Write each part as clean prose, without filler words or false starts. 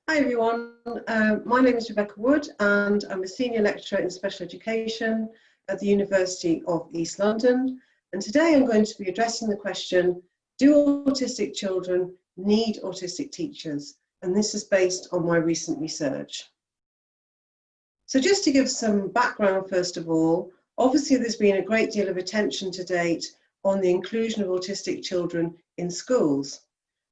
Hi everyone, my name is Rebecca Wood and I'm a Senior Lecturer in Special Education at the University of East London, and today I'm going to be addressing the question, do autistic children need autistic teachers? And this is based on my recent research. So just to give some background first of all, obviously there's been a great deal of attention to date on the inclusion of autistic children in schools.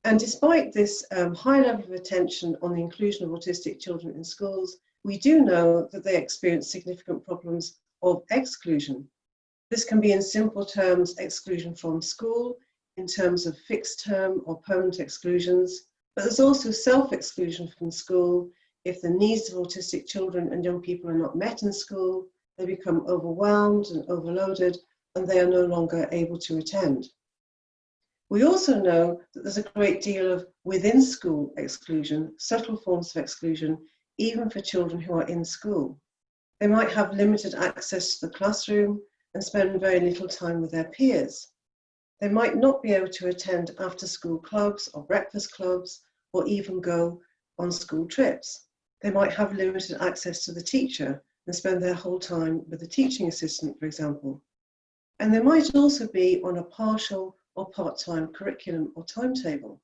And despite this high level of attention on the inclusion of autistic children in schools, we do know that they experience significant problems of exclusion. This can be in simple terms exclusion from school, in terms of fixed term or permanent exclusions, but there's also self-exclusion from school. If the needs of autistic children and young people are not met in school, they become overwhelmed and overloaded and they are no longer able to attend. We also know that there's a great deal of within school exclusion, subtle forms of exclusion, even for children who are in school. They might have limited access to the classroom and spend very little time with their peers. They might not be able to attend after school clubs or breakfast clubs or even go on school trips. They might have limited access to the teacher and spend their whole time with the teaching assistant, for example. And they might also be on a partial or part-time curriculum or timetable.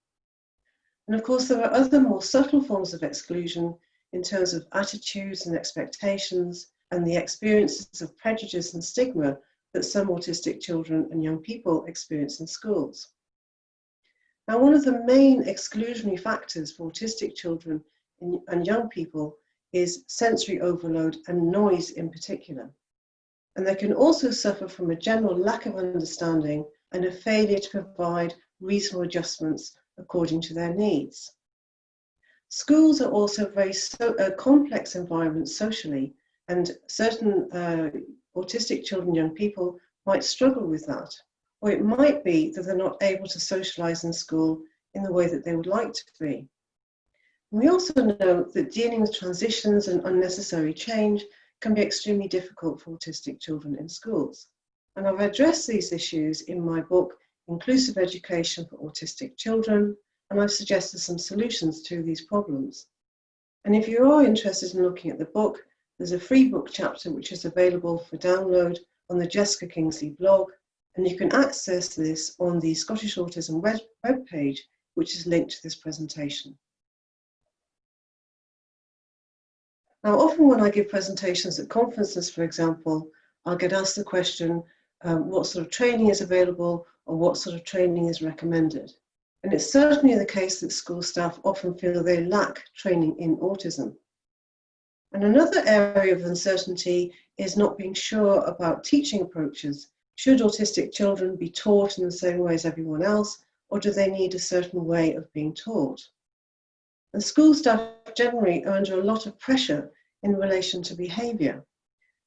And of course, there are other more subtle forms of exclusion in terms of attitudes and expectations and the experiences of prejudice and stigma that some autistic children and young people experience in schools. Now, one of the main exclusionary factors for autistic children and young people is sensory overload and noise in particular. And they can also suffer from a general lack of understanding and a failure to provide reasonable adjustments according to their needs. Schools are also very complex environments socially, and certain autistic children and young people might struggle with that. Or it might be that they're not able to socialize in school in the way that they would like to be. We also know that dealing with transitions and unnecessary change can be extremely difficult for autistic children in schools. And I've addressed these issues in my book, Inclusive Education for Autistic Children, and I've suggested some solutions to these problems. And if you are interested in looking at the book, there's a free book chapter which is available for download on the Jessica Kingsley blog, and you can access this on the Scottish Autism webpage, which is linked to this presentation. Now, often when I give presentations at conferences, for example, I'll get asked the question, what sort of training is available or what sort of training is recommended. And it's certainly the case that school staff often feel they lack training in autism. And another area of uncertainty is not being sure about teaching approaches. Should autistic children be taught in the same way as everyone else, or do they need a certain way of being taught? And school staff generally are under a lot of pressure in relation to behaviour.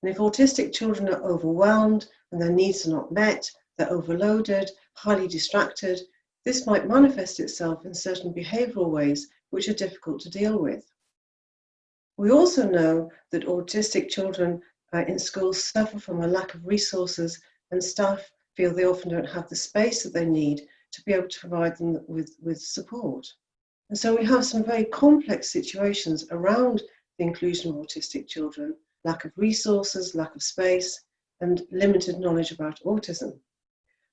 And if autistic children are overwhelmed and their needs are not met, they're overloaded, highly distracted, this might manifest itself in certain behavioural ways which are difficult to deal with. We also know that autistic children in schools suffer from a lack of resources, and staff feel they often don't have the space that they need to be able to provide them with support. And so we have some very complex situations around the inclusion of autistic children, lack of resources, lack of space, and limited knowledge about autism.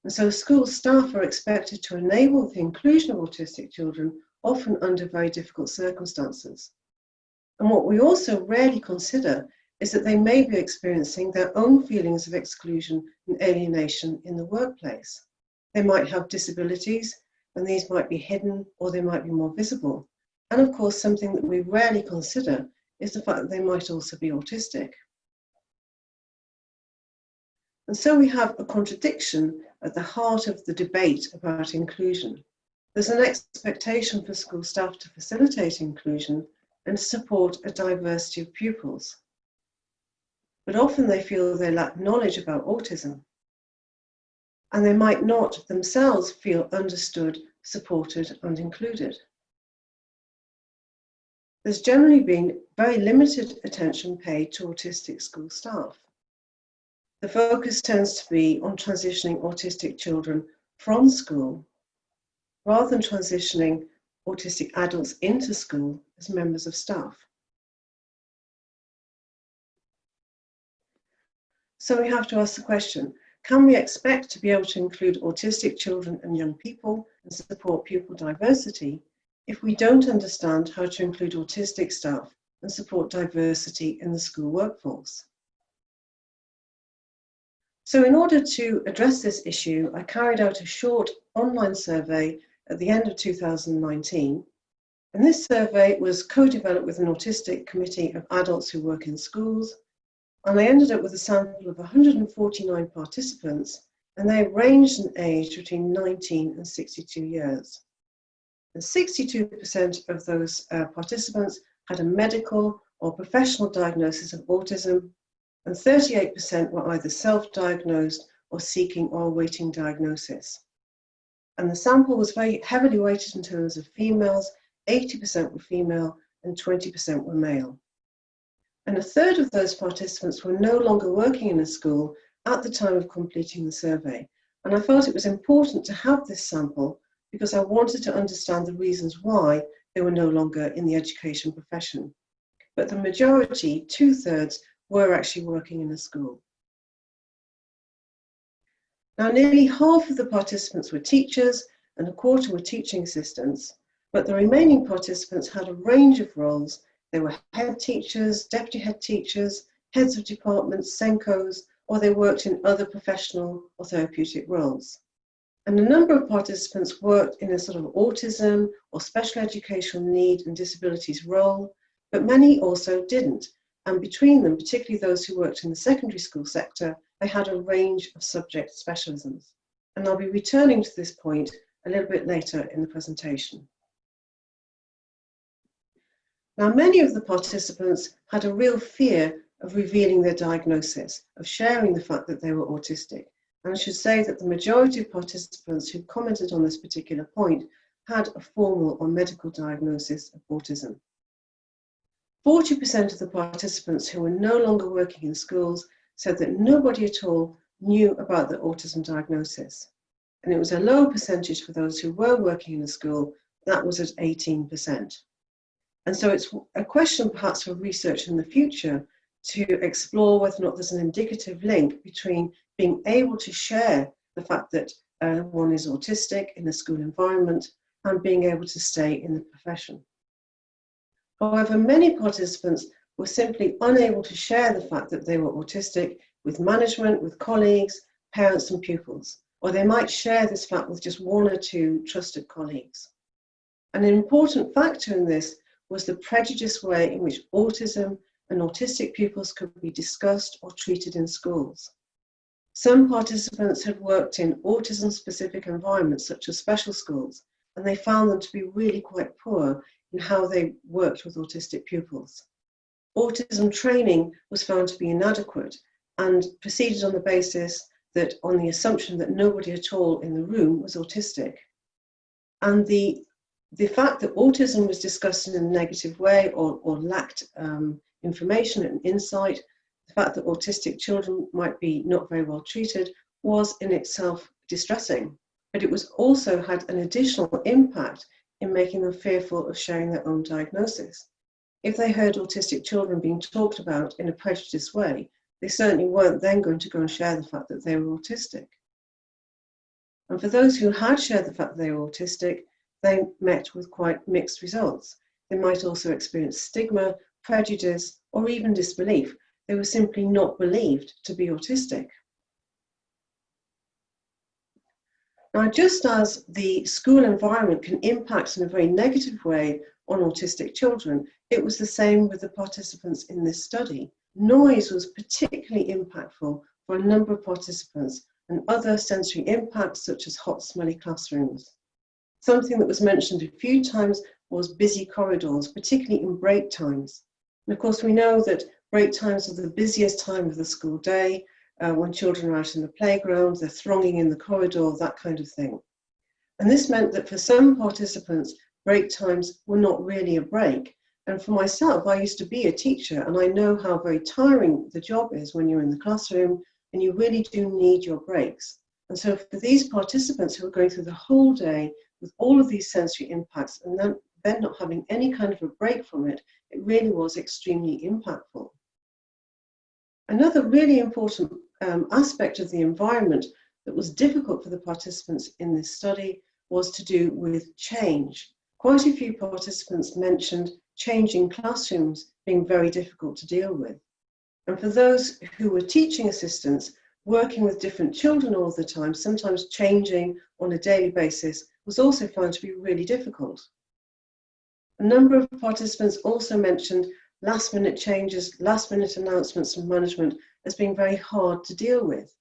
And so school staff are expected to enable the inclusion of autistic children, often under very difficult circumstances. And what we also rarely consider is that they may be experiencing their own feelings of exclusion and alienation in the workplace. They might have disabilities, and these might be hidden or they might be more visible. And of course, something that we rarely consider is the fact that they might also be autistic. And so we have a contradiction at the heart of the debate about inclusion. There's an expectation for school staff to facilitate inclusion and to support a diversity of pupils. But often they feel they lack knowledge about autism, and they might not themselves feel understood, supported, and included. There's generally been very limited attention paid to autistic school staff. The focus tends to be on transitioning autistic children from school, rather than transitioning autistic adults into school as members of staff. So we have to ask the question, can we expect to be able to include autistic children and young people and support pupil diversity if we don't understand how to include autistic staff and support diversity in the school workforce? So in order to address this issue, I carried out a short online survey at the end of 2019. And this survey was co-developed with an autistic committee of adults who work in schools. And I ended up with a sample of 149 participants, and they ranged in age between 19 and 62 years. And 62% of those participants had a medical or professional diagnosis of autism, and 38% were either self-diagnosed or seeking or awaiting diagnosis. And the sample was very heavily weighted in terms of females. 80% were female and 20% were male. And a third of those participants were no longer working in a school at the time of completing the survey. And I felt it was important to have this sample because I wanted to understand the reasons why they were no longer in the education profession. But the majority, 2/3, were actually working in a school. Now, nearly half of the participants were teachers and a quarter were teaching assistants, but the remaining participants had a range of roles. They were head teachers, deputy head teachers, heads of departments, SENCOs, or they worked in other professional or therapeutic roles. And a number of participants worked in a sort of autism or special educational need and disabilities role, but many also didn't. And between them, particularly those who worked in the secondary school sector, they had a range of subject specialisms. And I'll be returning to this point a little bit later in the presentation. Now, many of the participants had a real fear of revealing their diagnosis, of sharing the fact that they were autistic. And I should say that the majority of participants who commented on this particular point had a formal or medical diagnosis of autism. 40% of the participants who were no longer working in schools said that nobody at all knew about the autism diagnosis. And it was a low percentage for those who were working in a school, that was at 18%. And so it's a question perhaps for research in the future to explore whether or not there's an indicative link between being able to share the fact that one is autistic in a school environment and being able to stay in the profession. However, many participants were simply unable to share the fact that they were autistic with management, with colleagues, parents and pupils, or they might share this fact with just one or two trusted colleagues. And an important factor in this was the prejudiced way in which autism and autistic pupils could be discussed or treated in schools. Some participants had worked in autism-specific environments such as special schools, and they found them to be really quite poor in how they worked with autistic pupils. Autism training was found to be inadequate and proceeded on the basis that, on the assumption that nobody at all in the room was autistic. And the fact that autism was discussed in a negative way or lacked information and insight, the fact that autistic children might be not very well treated was in itself distressing, but it was also had an additional impact in making them fearful of sharing their own diagnosis. If they heard autistic children being talked about in a prejudiced way, they certainly weren't then going to go and share the fact that they were autistic. And for those who had shared the fact that they were autistic, they met with quite mixed results. They might also experience stigma, prejudice, or even disbelief. They were simply not believed to be autistic. Now, just as the school environment can impact in a very negative way on autistic children, it was the same with the participants in this study. Noise was particularly impactful for a number of participants, and other sensory impacts such as hot, smelly classrooms. Something that was mentioned a few times was busy corridors, particularly in break times. And of course, we know that break times are the busiest time of the school day. When children are out in the playground, they're thronging in the corridor, that kind of thing. And this meant that for some participants, break times were not really a break. And for myself, I used to be a teacher, and I know how very tiring the job is when you're in the classroom, and you really do need your breaks. And so for these participants who are going through the whole day with all of these sensory impacts and then not having any kind of a break from it, it really was extremely impactful. Another really important aspect of the environment that was difficult for the participants in this study was to do with change. Quite a few participants mentioned changing classrooms being very difficult to deal with. And for those who were teaching assistants, working with different children all the time, sometimes changing on a daily basis, was also found to be really difficult. A number of participants also mentioned last-minute changes, last-minute announcements from management as being very hard to deal with.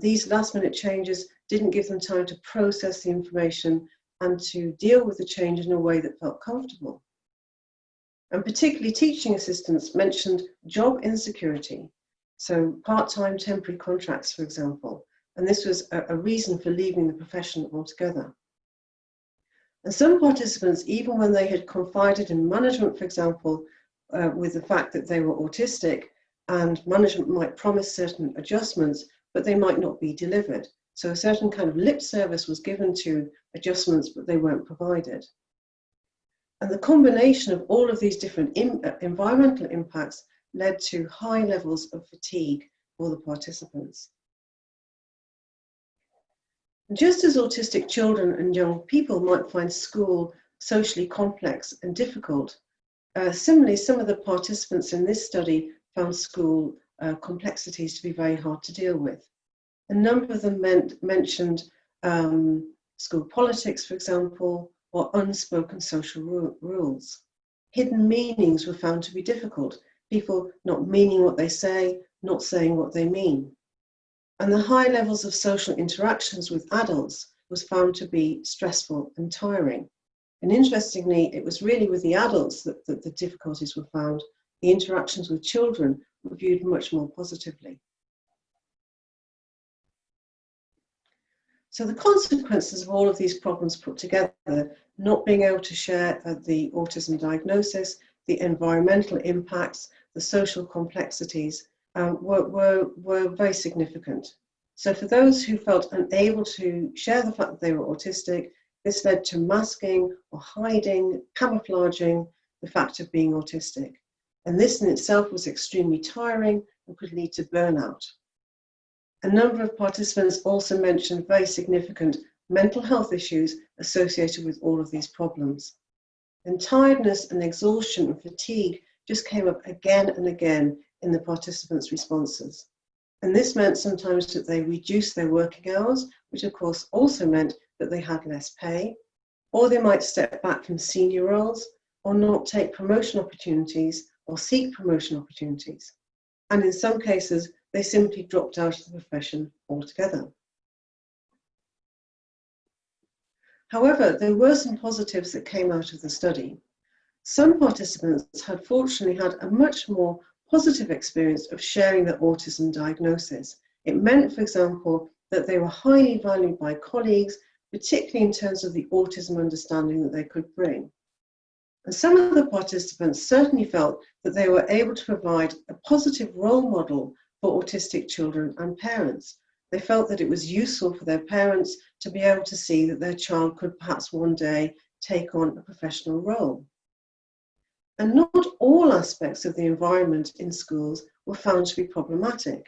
These last-minute changes didn't give them time to process the information and to deal with the change in a way that felt comfortable. And particularly teaching assistants mentioned job insecurity, so part-time temporary contracts, for example, and this was a reason for leaving the profession altogether. And some participants, even when they had confided in management, for example, with the fact that they were autistic, and management might promise certain adjustments, but they might not be delivered. So a certain kind of lip service was given to adjustments, but they weren't provided. And the combination of all of these different environmental impacts led to high levels of fatigue for the participants. Just as autistic children and young people might find school socially complex and difficult, similarly, some of the participants in this study found school complexities to be very hard to deal with. A number of them mentioned school politics, for example, or unspoken social rules. Hidden meanings were found to be difficult, people not meaning what they say, not saying what they mean. And the high levels of social interactions with adults was found to be stressful and tiring. And interestingly, it was really with the adults that the difficulties were found. The interactions with children were viewed much more positively. So the consequences of all of these problems put together, not being able to share the autism diagnosis, the environmental impacts, the social complexities, were very significant. So for those who felt unable to share the fact that they were autistic, this led to masking or hiding, camouflaging the fact of being autistic. And this in itself was extremely tiring and could lead to burnout. A number of participants also mentioned very significant mental health issues associated with all of these problems. And tiredness and exhaustion and fatigue just came up again and again in the participants' responses. And this meant sometimes that they reduced their working hours, which of course also meant that they had less pay, or they might step back from senior roles, or not take promotion opportunities, or seek promotion opportunities. And in some cases, they simply dropped out of the profession altogether. However, there were some positives that came out of the study. Some participants had fortunately had a much more positive experience of sharing their autism diagnosis. It meant, for example, that they were highly valued by colleagues, particularly in terms of the autism understanding that they could bring. And some of the participants certainly felt that they were able to provide a positive role model for autistic children and parents. They felt that it was useful for their parents to be able to see that their child could perhaps one day take on a professional role. And not all aspects of the environment in schools were found to be problematic,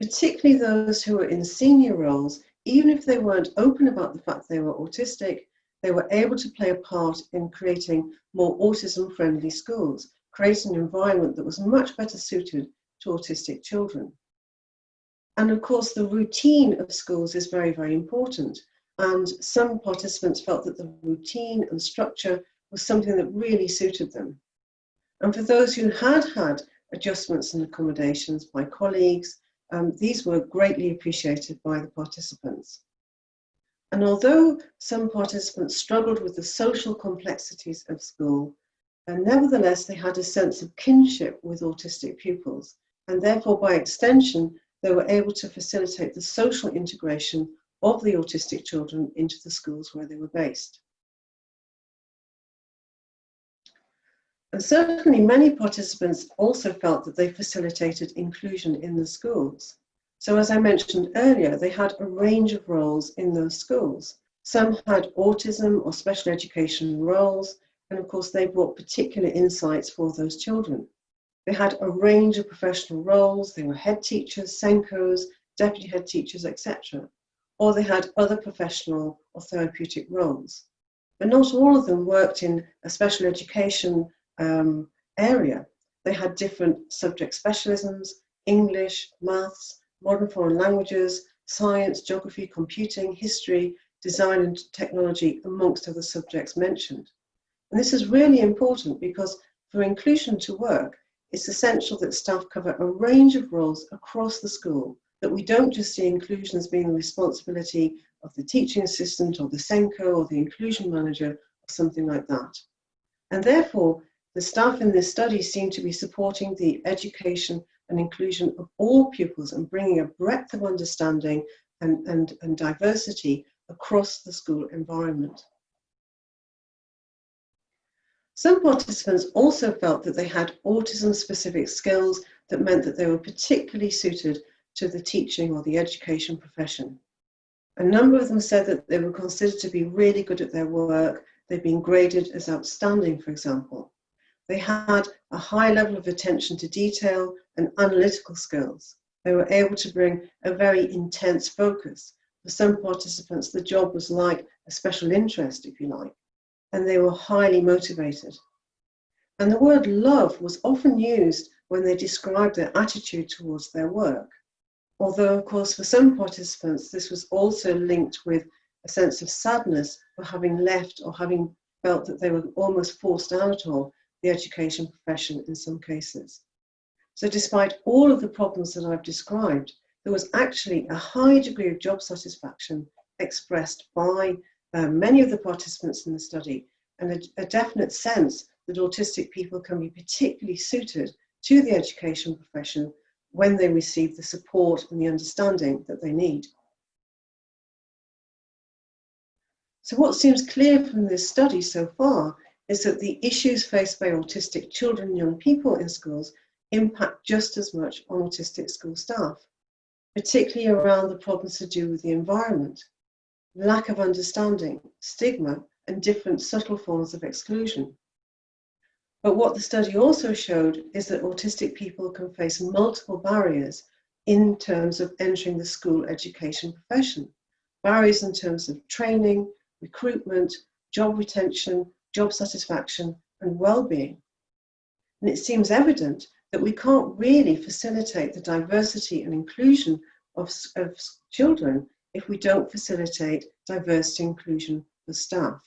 particularly those who were in senior roles. Even if they weren't open about the fact they were autistic, they were able to play a part in creating more autism-friendly schools, creating an environment that was much better suited to autistic children. And of course, the routine of schools is very, very important. And some participants felt that the routine and structure was something that really suited them. And for those who had had adjustments and accommodations by colleagues, these were greatly appreciated by the participants. And although some participants struggled with the social complexities of school, nevertheless, they had a sense of kinship with autistic pupils, and therefore, by extension, they were able to facilitate the social integration of the autistic children into the schools where they were based. And certainly, many participants also felt that they facilitated inclusion in the schools. So as I mentioned earlier, they had a range of roles in those schools. Some had autism or special education roles, and of course they brought particular insights for those children. They had a range of professional roles. They were head teachers, Senkos, deputy head teachers, etc. Or they had other professional or therapeutic roles. But not all of them worked in a special education area. They had different subject specialisms: English, maths, modern foreign languages, science, geography, computing, history, design and technology, amongst other subjects mentioned. And this is really important because for inclusion to work, it's essential that staff cover a range of roles across the school, that we don't just see inclusion as being the responsibility of the teaching assistant or the Senko or the inclusion manager or something like that. And therefore, the staff in this study seem to be supporting the education and inclusion of all pupils and bringing a breadth of understanding and diversity across the school environment. Some participants also felt that they had autism-specific skills that meant that they were particularly suited to the teaching or the education profession. A number of them said that they were considered to be really good at their work. They'd been graded as outstanding, for example. They had a high level of attention to detail and analytical skills. They were able to bring a very intense focus. For some participants, the job was like a special interest, if you like, and they were highly motivated. And the word love was often used when they described their attitude towards their work. Although, of course, for some participants, this was also linked with a sense of sadness for having left or having felt that they were almost forced out of the education profession in some cases. So despite all of the problems that I've described, there was actually a high degree of job satisfaction expressed by many of the participants in the study, and a definite sense that autistic people can be particularly suited to the education profession when they receive the support and the understanding that they need. So what seems clear from this study so far is that the issues faced by autistic children and young people in schools impact just as much on autistic school staff, particularly around the problems to do with the environment, lack of understanding, stigma, and different subtle forms of exclusion. But what the study also showed is that autistic people can face multiple barriers in terms of entering the school education profession. Barriers in terms of training, recruitment, job retention, job satisfaction, and well-being. And it seems evident that we can't really facilitate the diversity and inclusion of children if we don't facilitate diversity and inclusion for staff.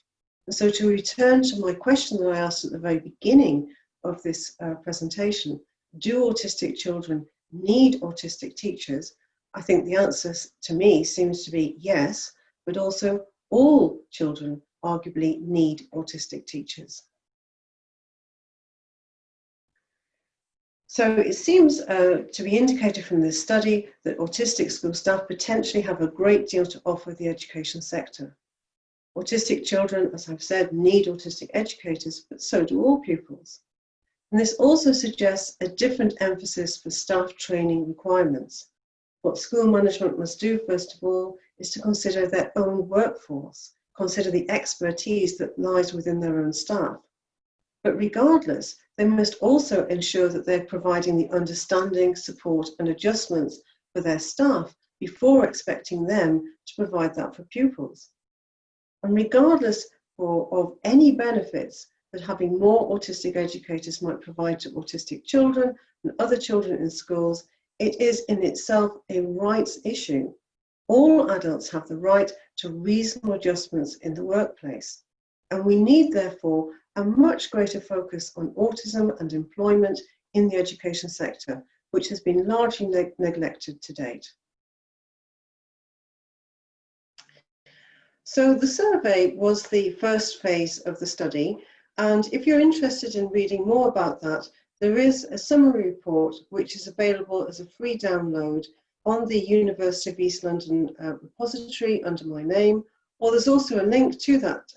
And so to return to my question that I asked at the very beginning of this presentation, do autistic children need autistic teachers? I think the answer to me seems to be yes, but also all children arguably need autistic teachers. So it seems to be indicated from this study that autistic school staff potentially have a great deal to offer the education sector. Autistic children, as I've said, need autistic educators, but so do all pupils. And this also suggests a different emphasis for staff training requirements. What school management must do, first of all, is to consider their own workforce, consider the expertise that lies within their own staff. But regardless, they must also ensure that they're providing the understanding, support, and adjustments for their staff before expecting them to provide that for pupils. And regardless of any benefits that having more autistic educators might provide to autistic children and other children in schools, it is in itself a rights issue. All adults have the right to reasonable adjustments in the workplace. And we need, therefore, a much greater focus on autism and employment in the education sector, which has been largely neglected to date. So the survey was the first phase of the study, and if you're interested in reading more about that, there is a summary report which is available as a free download on the University of East London repository under my name, or there's also a link to that,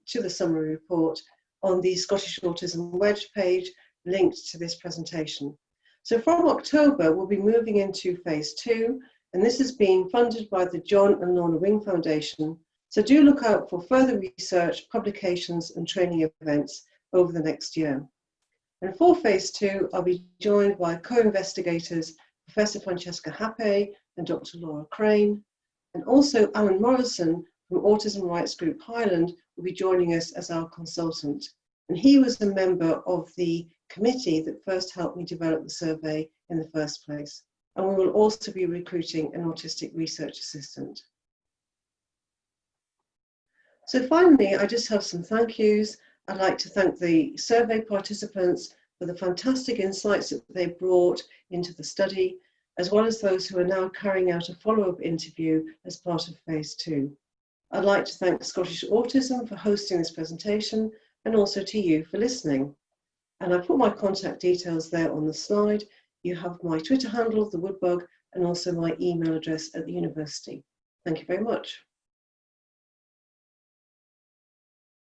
to the summary report on the Scottish Autism Wedge page linked to this presentation. So from October, we'll be moving into phase 2, and this is being funded by the John and Lorna Wing Foundation. So do look out for further research, publications and training events over the next year. And for phase 2, I'll be joined by co-investigators Professor Francesca Happe and Dr. Laura Crane, and also Alan Morrison from Autism Rights Group Highland will be joining us as our consultant. And he was a member of the committee that first helped me develop the survey in the first place. And we will also be recruiting an autistic research assistant. So finally, I just have some thank yous. I'd like to thank the survey participants for the fantastic insights that they brought into the study, as well as those who are now carrying out a follow-up interview as part of phase 2. I'd like to thank Scottish Autism for hosting this presentation and also to you for listening. And I've put my contact details there on the slide. You have my Twitter handle, The Woodbug, and also my email address at the university. Thank you very much.